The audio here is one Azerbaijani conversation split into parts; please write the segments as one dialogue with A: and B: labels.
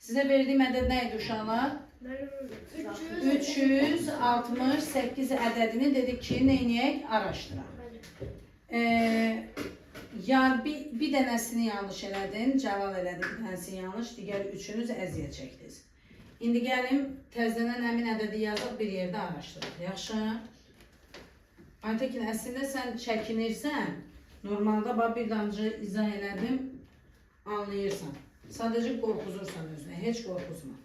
A: Sizə verdiyim ədəd nə idi uşaqlar? 368 ədədini dedik ki, neyniyək? Araşdıraq. Bir dənəsini yanlış elədin, Cəlal elədi, bir dənəsini yanlış, digər üçünüz əziyyət çəkdiniz. İndi gəlin, təzədən həmin ədədi yazıb bir yerdə araşdıraq. Yaxşı? Aytekin, əslində sən çəkinirsən, normalda bir damcı izah elədim, anlayırsan. Sadəcə qorxuzursan özünə, heç qorxuzma.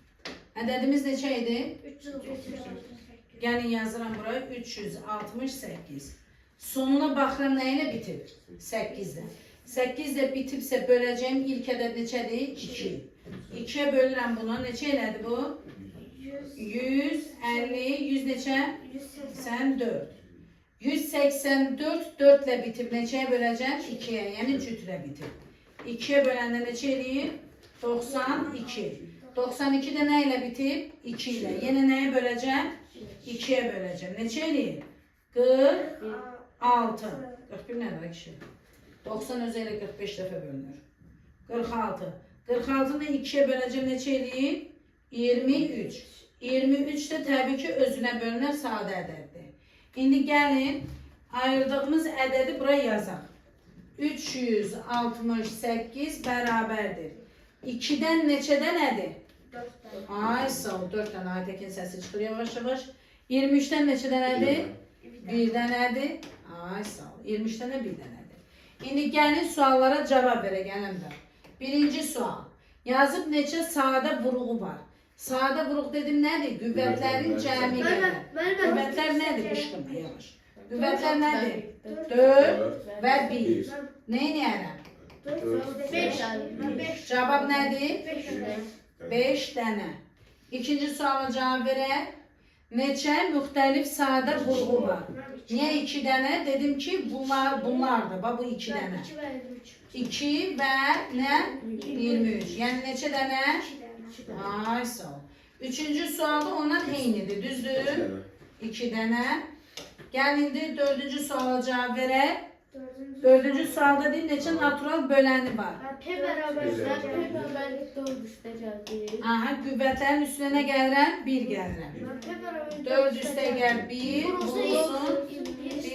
A: Ədədimiz neçə idi?
B: 368.
A: Gəlin yazıram buraya, 368. Sonuna baxıram nə ilə bitib? 8-dən. 8-də bitibsə böləcəyim ilk ədəd neçədir? 2. 2-yə bölürəm buna, neçə elədi bu? 150, 100 neçə? 184. 184 4 ilə bitib, neçəyə böləcəm? 2-yə, yəni cütlə bitib. 2-yə böləndə neçə eləyib? 92. 92-də nə ilə bitib? 2 ilə. Yenə nəyə böləcəm? 2-yə böləcəm. Neçə eləyib? 46. 41 nədir kişi? 90 özü ilə 45 dəfə bölünür. 46. 46-nı 2-yə böləcəm, neçə eləyib? 23. 23 də təbii ki, özünə bölünər sadə ədəddir. İndi gəlin, ayırdığımız ədədi buraya yazaq. 368 bərabərdir. 2-dən neçədə nədir?
B: 4.
A: Ay sağ ol, 4 dənə Aytekin səsi çıxır yavaş-yavaş. 23-dən neçədə nədir? 1 dənədir. Ay sağ ol, 23-dən də 1 dənədir. İndi gəlin suallara cavab verək əlimdə. Birinci sual. Yazıb neçə sadə vuruğu var? Sadə vuruq dedim nədir? Qüvvətlərin cəmi qədər. Qüvvətlər nədir? Qışqırma yavaş. Qüvvətlər nədir? 4 və 1. Neyin yərəm?
B: 5.
A: Cavab nədir? 5 dənə. İkinci suala cavab verək. Neçə müxtəlif sadə vuruğu var? Niyə 2 dənə? Dedim ki, bunlardır. Bax, bu 2 dənə. 2 və nə? 23. Yəni neçə dənə? Ay sağ ol. Üçüncü sualda ondan eynidir, düzdür? 2 dənə. Gəl indi dördüncü suala cavab verək. Dördüncü sualda deyil, neçə natural böləni var?
B: P bərabərlik 4 üstə gəldi.
A: Aha, qüvvətlərin üstünə nə gəlirəm? 1 gəlirəm. 4 üstə gəl 1, vurulsun. 1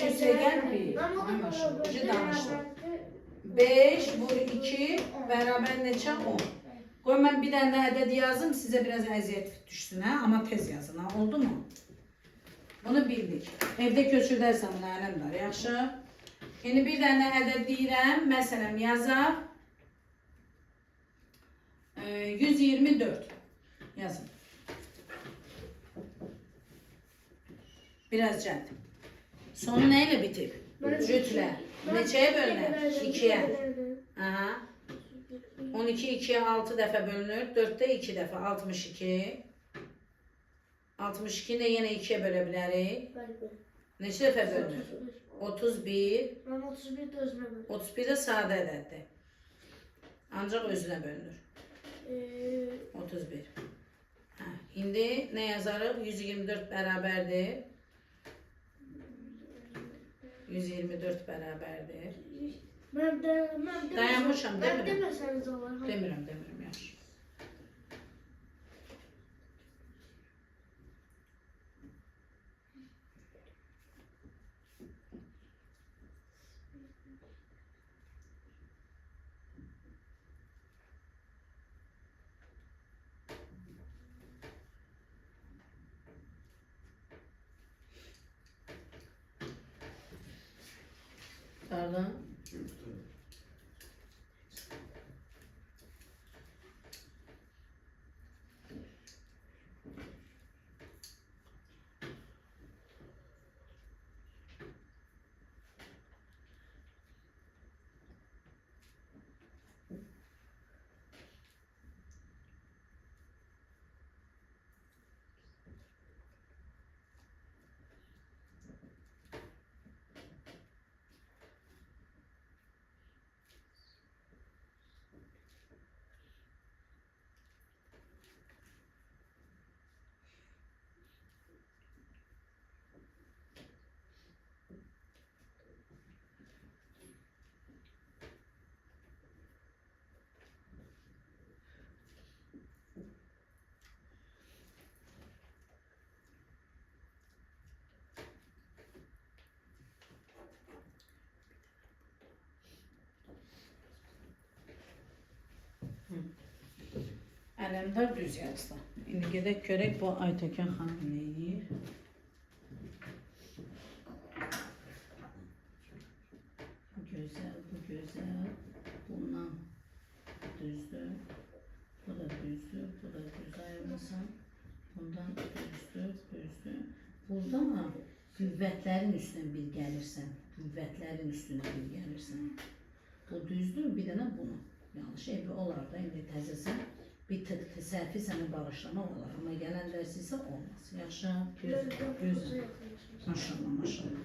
A: üstə gəl 1. Ay maşallah, danışdım. 5 vur 2 bərabər neçə? 10. Qoy mən bir dənə də ədəd yazım, sizə biraz əziyyət düşsün, hə? Amma tez yazın, ha? Oldu mu? Bunu bildik. Evdə köçürdərsən bunu ələmlər, yaxşı? İndi bir dənə ədəd deyirəm, məsələn yazaq. 124 yazın. Biraz cəld. Sonu nə ilə bitib? Cütlə. Neçəyə bölünər? 2-yə. 12 2-yə 6 dəfə bölünür. 4-də 2 dəfə. 62. 62-ni də yenə 2-yə bölə bilərik. Neçə dəfə bölünür? 31. 31 də sadə ədəddir. Ancaq özünə bölünür. 31. İndi nə yazarıq? 124 bərabərdir. 124 bərabərdir. Dayanmışam, demirəm. Demirəm, yaxşı. Pardon. Ələmdar düz yazdı. İndi gedək görək bu Aytəkən xanım nə edir. Bu gözəl, bu gözəl. Bundan düzdür. Bu da düzdür, bu da düz ayırmasan. Bundan düzdür, düzdür. Burada qüvvətlərin üstünə bir gəlirsən. Qüvvətlərin üstünə bir gəlirsən. Bu düzdür, bir dənə bunu. Yanlış evi olar da, indi təzəsən bir tık səhvi səni bağışlamaq olar. Amma gələn dərs isə olmaz. Yaxşı, gözəl. Maşallah, maşallah.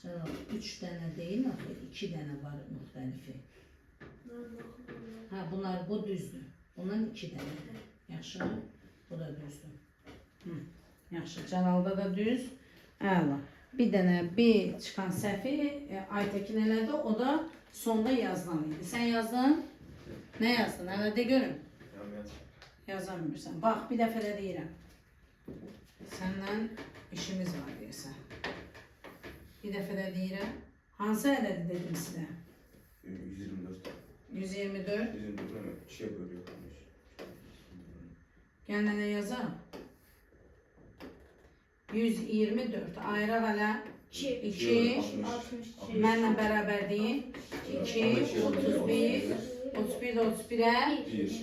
A: Cəlal, 3 dənə deyil, 2 dənə var müxtəlifi. Bunlar, bu düzdür. Bundan 2 dənədir. Yaxşı, bu da düzdür. Yaxşı, Cəlalda da düz. Əla. Bir dənə bir çıxan səhvi Aytəkin elədi, o da sonda yazılan idi. Sən yazdın? Nə yazdın? Hələ de görüm. Yazamıyorsan. Bax, bir dəfə də deyirəm. Səndən işimiz var deyirsən. Bir dəfə də deyirəm. Hansı ədədi dedim sizə?
C: 124.
A: 124.
C: 124 2'ye bölüyor.
A: Gəl nə yazam? 124 ayrı hələ 2 mənlə bərabər deyil. 2, 31, 31 də 31'ə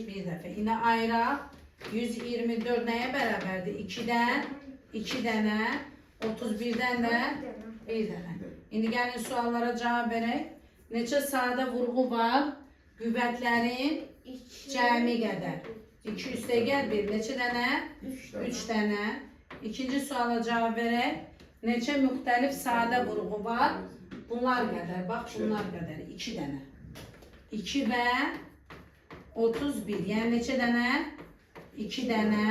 A: bir dəfə. İndi ayraq 124 nəyə bərabərdir? 2-dən 2 dənə, 31'dən də 1 dənə. İndi gəlin suallara cavab verək. Neçə sadə vurğu var? Qüvvətlərin cəmi qədər. 2 üstə gəl 1. Neçə dənə? 3 dənə. İkinci suala cavab verək. Neçə müxtəlif sadə vurğu var? Bunlar qədər, bax bunlar qədər. 2 dənə. 2 və 31. Yəni neçə dənə? 2 dənə.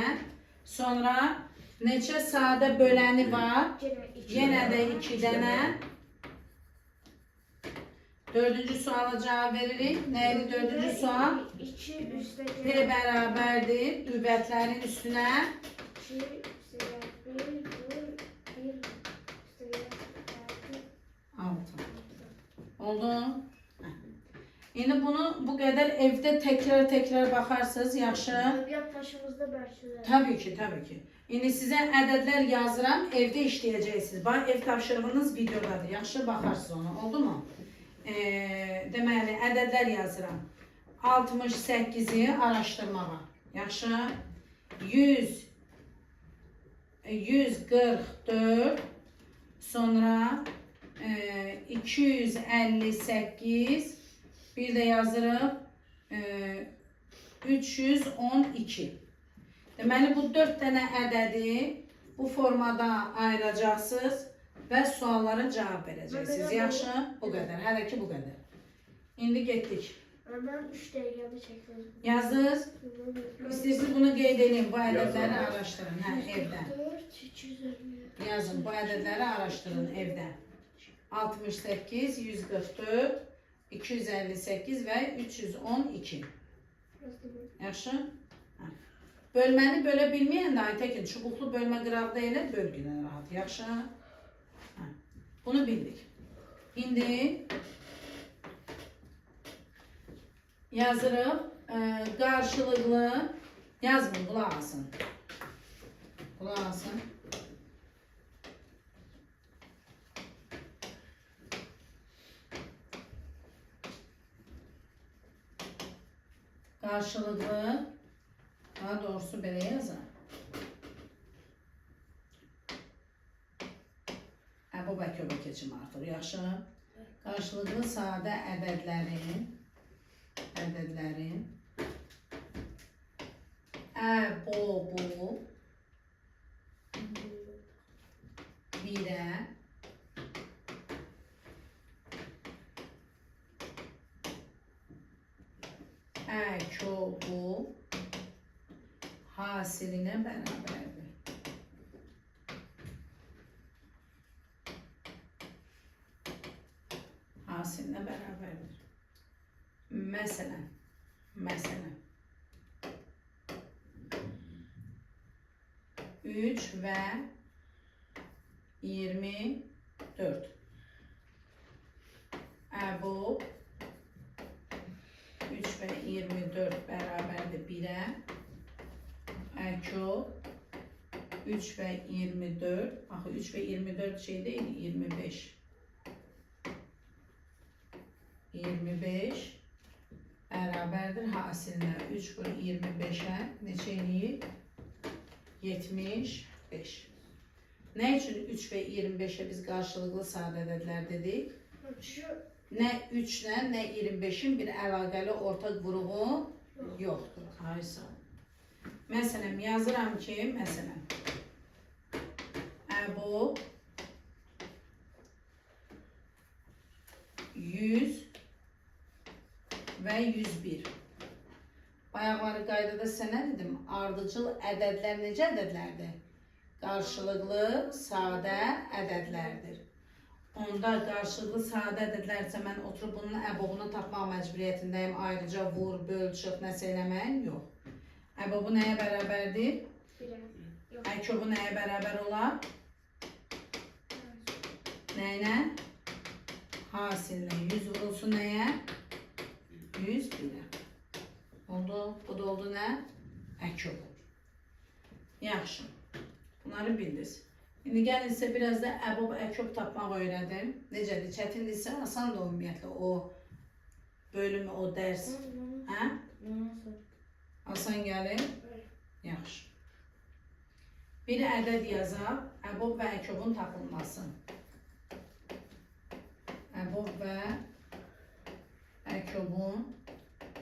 A: Sonra neçə sadə böləni var? Yenə də 2 dənə. Dördüncü suala cavab veririk. Neydi dördüncü sual? P bərabərdir. Qüvvətlərin üstünə 6. Oldu? İndi bunu bu qədər evdə təkrar baxarsınız, yaxşı?
B: Başımızda bərçələr.
A: Tabii ki, tabii ki. İndi sizə ədədlər yazıram, evdə işləyəcəksiniz. Bax, ev tapşırığınız videodadır, yaxşı baxarsınız ona, oldu mu? Deməli, ədədlər yazıram. 68'i araşdırmağa, yaxşı? 144, sonra 258, bir də yazırıq 312. Deməli, bu 4 dənə ədədi bu formada ayıracaqsınız və suallara cavab verəcəksiniz. Yaxşı? Bu qədər. Hələ ki bu qədər. İndi getdik.
B: Mən 3 dəqiqəmi çəkdim.
A: Yazır. İstəyirsiniz bunu qeyd edin. Bu ədədləri araşdırın. Hə, evdə.
B: 4, 250.
A: Yazın. Bu ədədləri araşdırın evdə. 68, 144, 258 və 312. Yaxşı? Hə. Bölməni bölə bilməyən də Aytəkin, çubuqlu bölmə qıraqda elə bölgünə rahat. Yaxşı? Hə. Bunu bildik. İndi yazırıq. Qarşılıqlı yazın, qulaq asın. Qulaq asın. Qarşılıqlı, daha doğrusu belə yazın. Bu bəkövə keçim artıq, yaxşı? Qarşılıqlı sadə ədədlərin bu, birə, bu hasilinə bərabərdir. Hasilinə bərabərdir. Məsələn, 3 və 24. Bu 3 və 24 bərabərdir 1-ə. Əkyob 3 və 24. Axı 3 və 24 şey deyil, 25. 25 bərabərdir hasilinə 3 vur 25-ə neçə eləyir? 75. Nə üçün 3 və 25-ə biz qarşılıqlı sadə ədədlər dedik? Nə 3-lə, nə 25-in bir əlaqəli ortaq vuruğu yoxdur. Haysa. Məsələn, yazıram ki, məsələn, Əbu 100 və 101. Bayaqları qaydada sənə dedim, ardıcıl ədədlər necə ədədlərdir? Qarşılıqlı sadə ədədlərdir. Onda qarşılıqlı sadə ədədlərsə mən oturub bunun əbobunu tapmaq məcburiyyətindəyim. Ayrıca vur, böl, çıx, nəsə eləməyim yox. Əbobu nəyə bərabərdir? Əkyobu nəyə bərabər olar? Nəyinə? Hasilinə. 100 vurulsun nəyə? 101-ə. Oldu. Bu da oldu nə? Əkyob. Yaxşı. Bunları bildiniz. İndi gəlin sizə biraz da əbob, əkyob tapmaq öyrədim. Necədir? Çətindirsə, asandır ümumiyyətlə o bölümü, o dərs. Hə? Asan gəlir? Yaxşı. Bir ədəd yazaq, əbob və əkyobun tapılması. Əbob və əkyobun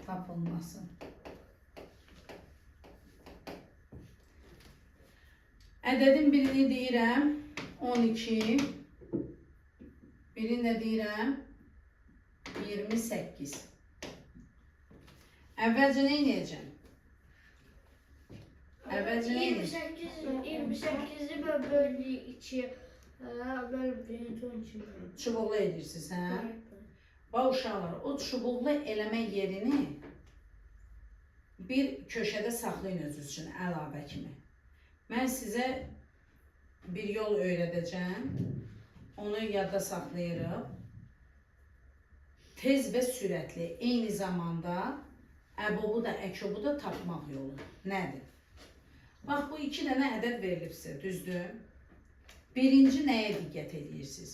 A: tapılması. Ədədin birini deyirəm 12, birini də deyirəm 28. Əvvəlcə nə edəcəm? Əvvəlcə nə edəcəm?
B: 28'i ben böyle içi böyle birinci 12.
A: Çubuqlu edirsiniz, hə? Bax uşaqlar, o çubuqlu eləmək yerini bir köşədə saxlayın özünüz üçün əlavə kimi. Mən sizə bir yol öyrədəcəm. Onu yadda saxlayırıq. Tez və sürətli, eyni zamanda əbobu da, əkyobu da tapmaq yolu. Nədir? Bax, bu iki dənə ədəd verilib sizə, düzdür? Birinci nəyə diqqət edirsiniz?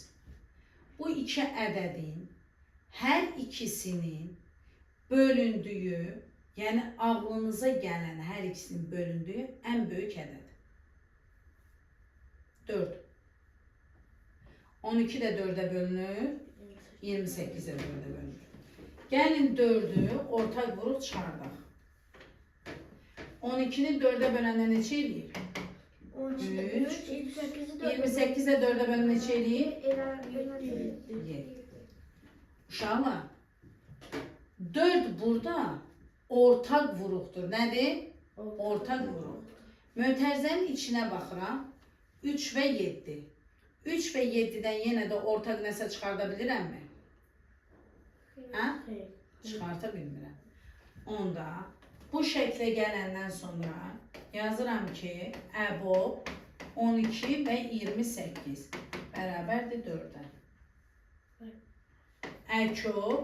A: Bu iki ədədin hər ikisinin bölündüyü, yəni ağlınıza gələn hər ikisinin bölündüyü ən böyük ədəd. 4. 12 də 4-ə bölünür, 28 də 4-ə bölünür. Gəlin 4-ü ortaq vuruq çıxardaq. 12-ni 4-ə böləndə neçə eləyir? 28 də 4-ə bölündə neçə eləyir? 7. Uşaqlar, 4 burada ortaq vuruqdur. Nədir? Ortaq vuruq. Mötərizənin içinə baxıram. 3 və 7. 3 və 7-dən yenə də ortaq nəsə çıxarda bilirəmmi? Hə? Çıxarta bilmirəm. Onda bu şəklə gələndən sonra yazıram ki, əbob 12 və 28 bərabərdir 4-ə. Əkyob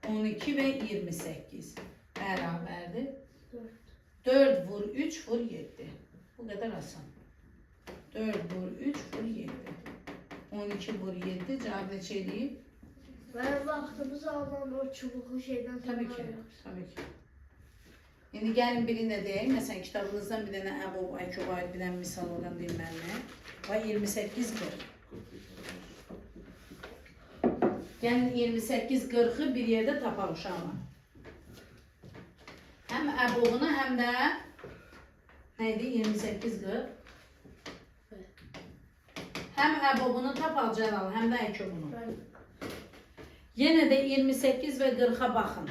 A: 12 və 28 bərabərdir 4 vur 3 vur 7. Bu qədər asan. 4 vur 3 vur 7. 12 vur 7 cavab neçə eləyib?
B: Ben vaxtımızı alan o çubuğu şeydən
A: Tabii ki, tabii ki. İndi gəlin birini də deyək. Məsələn, kitabınızdan bir dənə əbob, əkyob aid bir dənə misal olan bilmənli. Və 28-dir. Gəlin 28-40-ı bir yerdə tapaq uşaqlar. Həm əbobunu, həm də neydi? 28-40. Həm əbobunu tapaq Cəlal, həm də əkyobunu. Yenə də 28 və 40-a baxın.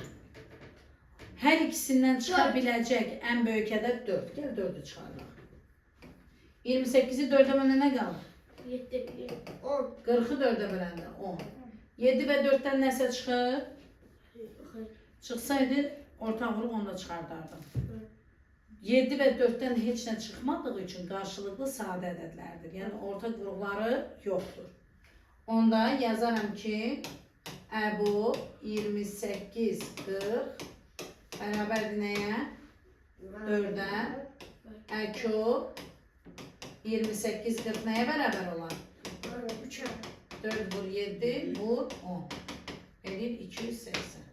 A: Hər ikisindən çıxa biləcək ən böyük ədəd 4. Gəl 4-ü çıxaraq. 28-i 4-ə böləndə nə qalır?
B: 7, 10.
A: 40-ı 4-ə böləndə 10. 7 və 4-dən nəsə çıxır? Çıxsaydı ortaq vuruq onu da çıxardardım. 7 və 4-dən heç nə çıxmadığı üçün qarşılıqlı sadə ədədlərdir. Yəni ortaq vuruqları yoxdur. Onda yazaram ki, Əbu 28, 40 bərabərdir nəyə? 4-ə. Əko 28, 40 nəyə bərabər olar?
B: 3'e.
A: 4 vur 7, vur 10. Elir 280.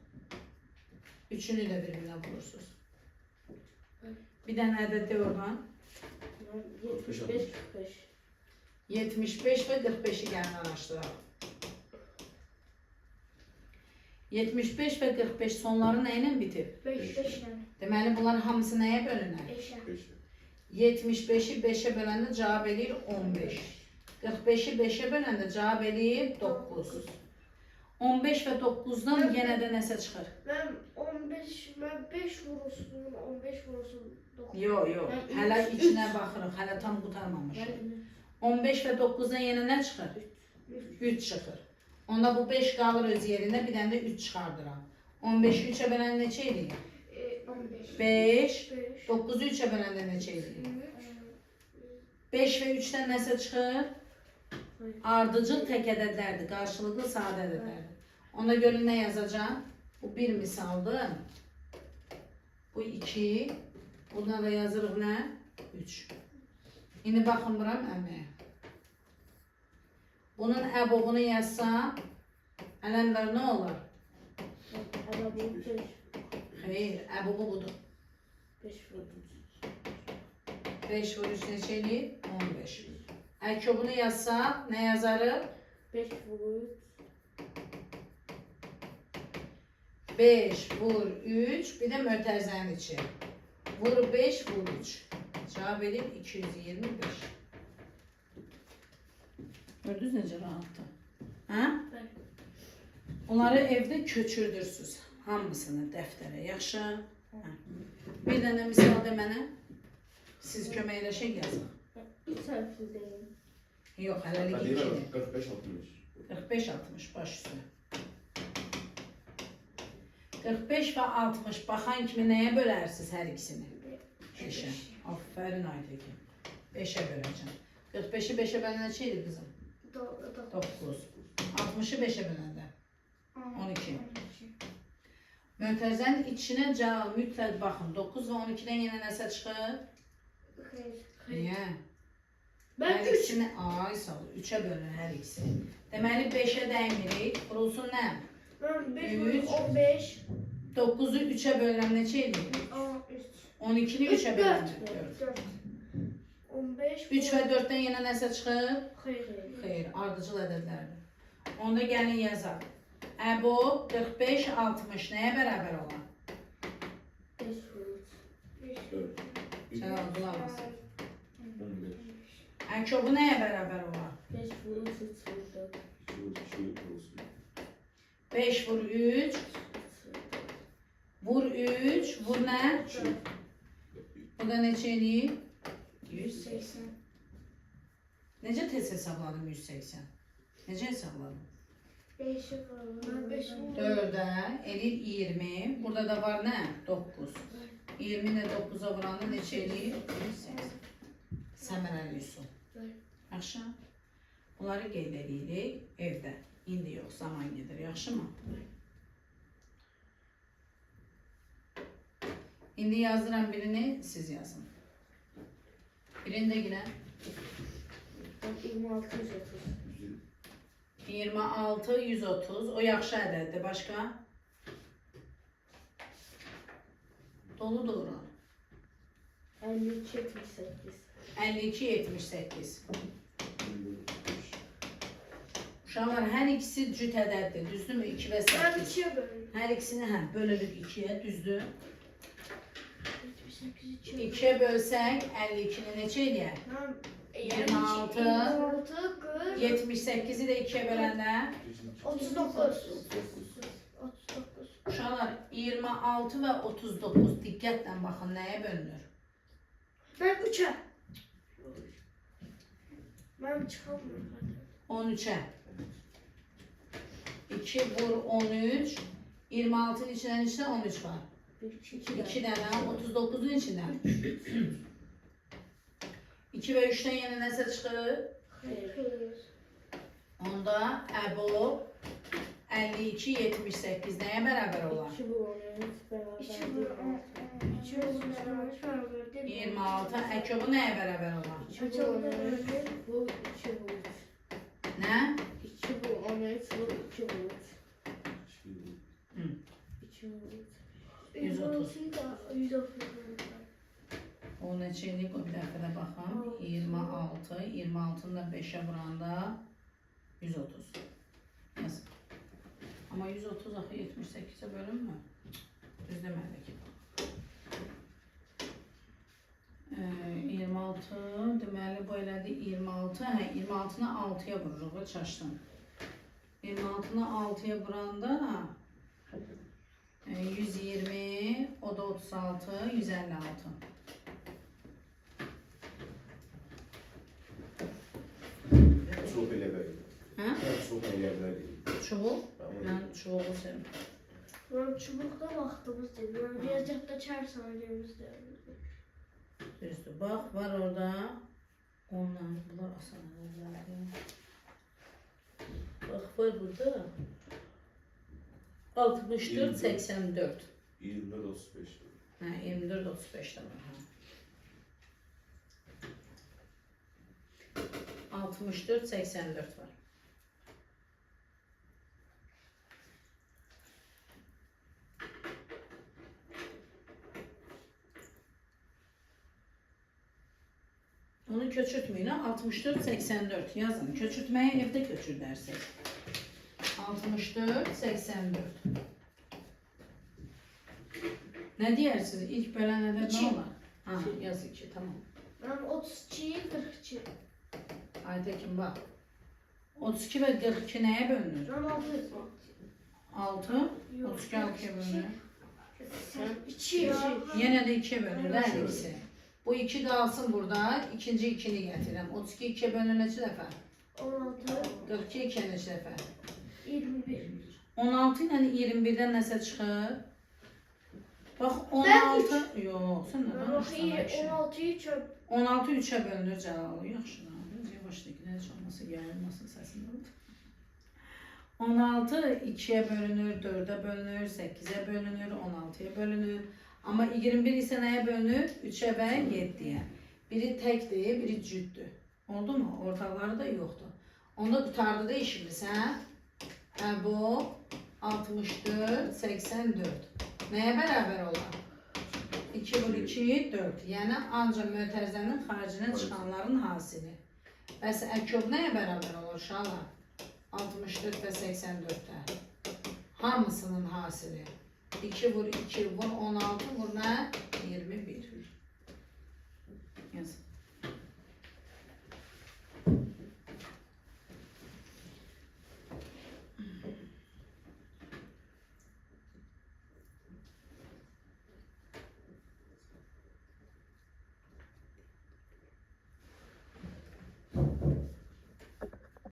A: Üçünü də bir-birinə vurursunuz. Bir dənə ədəd de oradan.
B: 75, 45.
A: 75 və 45-i gəlin araşdıraq. 75 və 45 sonları nə ilə bitib?
B: 5
A: Deməli bunlar hamısı nəyə bölünər?
C: 5.
A: 75-i 5-ə böləndə cavab eləyir 15. 45-i 5-ə böləndə cavab eləyir 9. 15 və 9-dan yenə də nəsə çıxır?
B: Ben 5 vurursun, 15 vurursun. 9.
A: Yox, hələ içinə baxırıq, hələ tam qutarmamışıq. 15 və 9-dan yenə nə çıxır? 3 çıxır. Onda bu 5 qalır öz yerində, bir dənə də 3 çıxardıram. 15-i 3-ə böləndə neçə eləyir?
B: 15.
A: 5, 9-u 3-ə böləndə neçə eləyir? 5 və 3-dən nəsə çıxır? Ardıcıl tək ədədlərdir, qarşılıqlı sadə ədədlərdir. Onda görün nə yazacağım? Bu bir misaldır. Bu 2. Buna da yazırıq nə? 3. İndi baxın buram əməyə. Bunun əbobunu yazsam, ələmlər nə olar? Xeyr, əbobu budur.
B: 5 vurursun.
A: 5 vur 3 neçə eləyir? 15. Əkobunu yazsam, nə yazarıq?
B: 5 vurur.
A: 5 vur 3, bir də mötərizənin içi. Vur 5, vur 3. Cavab edib 225. Gördünüz necə rahatdır? Hə? Onları evdə köçürdürsünüz. Hamısını dəftərə, yaxşı? Hə. Bir dənə misal de mənə. Siz köməkləşək yazın.
B: 3 harfli değil.
A: Yox, hələlik
C: Hadi
A: 2-dir.
C: 45-60.
A: 45-60 baş üstü. 45 və 60 baxan kimi nəyə bölərsiniz hər ikisini? 5-ə. Aferin Aytekin. 5-ə böləcəm. 45-i 5-ə bölən neçə edir qızım? 9. 60-ı 5-ə böləndə? 12. Mötərizənin içinə mütləq baxın. 9 və 12-dən yenə nəsə çıxır? Niyə?
B: Ben
A: Hər
B: 3.
A: ikisini ay sağ ol. 3-ə bölün hər ikisi. Deməli 5-ə dəymirik. Vurulsun nə?
B: Ben 5
A: Üç.
B: vurur 15.
A: 9-u 3-ə bölürəm neçə edir? 12-ni 3-ə bölürəm 4.
B: 4. 15.
A: 3 və 4-dən yenə nəsə çıxır?
B: Hayır.
A: Xeyr, ardıcıl ədədlərdir. Onda gəlin yazaq. Əbo 45, 60 nəyə bərabər olan?
B: 5 vurur.
C: 4.
A: Sən qulaq as.
C: 15.
A: Əkobu nəyə bərabər olan?
B: 5 vurur 3 vurur.
C: 2 olsun.
A: 5 vur 3, vur 3, vur nə?
C: 2.
A: Bu da neçə eləyir?
B: 180.
A: Necə tez hesabladım 180? Necə hesabladım?
B: 5 vurur. Ben 5 vurur.
A: 4'ə eləyir 20. Burada da var nə? 9. 20 ilə 9'a vuranda neçə eləyir? 180. Səmərəli üsul. Yaxşı. Bunları qeyd edirik evdə. İndi yox, zaman gedir. Yaxşı mı? İndi yazdıram birini, siz yazın. Birini də yine
B: 26 130.
A: 26, 130. O yaxşı ədəddir. Başqa? Dolu doğru.
B: 53 78.
A: 52, 78. Uşaqlar, hər ikisi cüt ədəddir. Düzdürmü? 2 və
B: Ben
A: 8.
B: 2'ye bölüyorum.
A: Hər ikisini bölürük 2'yə. Düzdür.
B: 78 2'ye
A: 2'ye bölsək 52'ni neçə eləyər? 26,
B: 26 40
A: 78'i də 2'ye böləndə
B: 39. 39.
A: uşaqlar 26 və 39 diqqətlə baxın nəyə bölünür?
B: Ben 3'e. Ben çıkamıyorum.
A: 13'ə. 2 vur 13. 26'ın içindən içində 13 var. 2 dənə 39'un içindən. 2 və 3'dən yenə nəsə çıxır?
B: Hayır.
A: Onda əbo 52, 78 neye beraber olan?
B: 2 bu 13 beraber
D: 2 bu 13 beraber
A: 26. Ekobu neye beraber olan?
B: 2 bu 13 bu 2 bu 3.
A: Ne?
B: 2 bu 13 bu 2 bu 3. 2 bu 3.
A: 130.
D: 130.
A: O neçeylik o bir dəfə də baxam. 26. 26'nı da 5'e vuranda 130. Yaz. Ama 130 axı 78'e bölünmür. Düz demədik. 26 deməli bu elədi 26. Hə 26'nı 6'ya vururuq. Çaşdım. 26'nı 6'ya vuranda 120, o da 36, 156.
C: Çok ele verdim.
A: Ha?
C: Çok ele verdim.
A: Çubuq? Mən çubuğu sevmirəm.
D: Ben çubukta vaxtımız değil. Ben riyaziyyatda çər saniyemizdə.
A: Düzdür. Bax, var orada. Ondan bunlar asan əllərdir. Bax, var burada. 64, 84.
C: 24, 35.
A: Hə, 24, 35 də var. Hə. 64, 84 var. Onu köçürtmeyin ha. 64, 84 yazın. Köçürtmeye evde köçür dersek. 64, 84. Ne diyersiniz? İlk bölənədə ne
D: İki.
A: olur? Ha, yaz 2, tamam.
D: Ben 32, 42.
A: Aytekin bak. 32 ve 42 neye bölünür?
D: Ben 6.
A: 6, 32 6'ya bölünür.
D: 2 ya.
A: Yine de 2'ye bölünür değil ikisi. Bu 2 dağılsın burada. İkinci 2'ni getirelim. 32 2'ye bölünür neçə dəfə?
D: 16,
A: 42 2'ye neçə dəfə?
D: 21.
A: 16 ile 21'den nəsə çıxır? Bax 16. Yox, sən nə
D: Ben
A: danışırsan?
D: 16'yı çöp.
A: 16 3'e bölünür Cəlal. Yaxşı, yavaşdakilər heç olmasa yayılmasın səsindən. 16 2'ye bölünür, 4'e bölünür, 8'e bölünür, 16'ya bölünür. Ama 21 ise neye bölünür? 3'e ve 7'ye. Biri tekdir, biri cüddür. Oldu mu? Ortaları da yoktu. Onda tutardı da işimiz ha? Bu 64, 84. Neye beraber olan? 2 bölü 2, 4. Yani ancak mötərizənin xaricinə çıxanların hasili. Bəs əkob neye beraber olur şala? 64 ve 84'te. Hamısının hasili. 2 vur 2 vur 16 vur ne? 21. Yaz.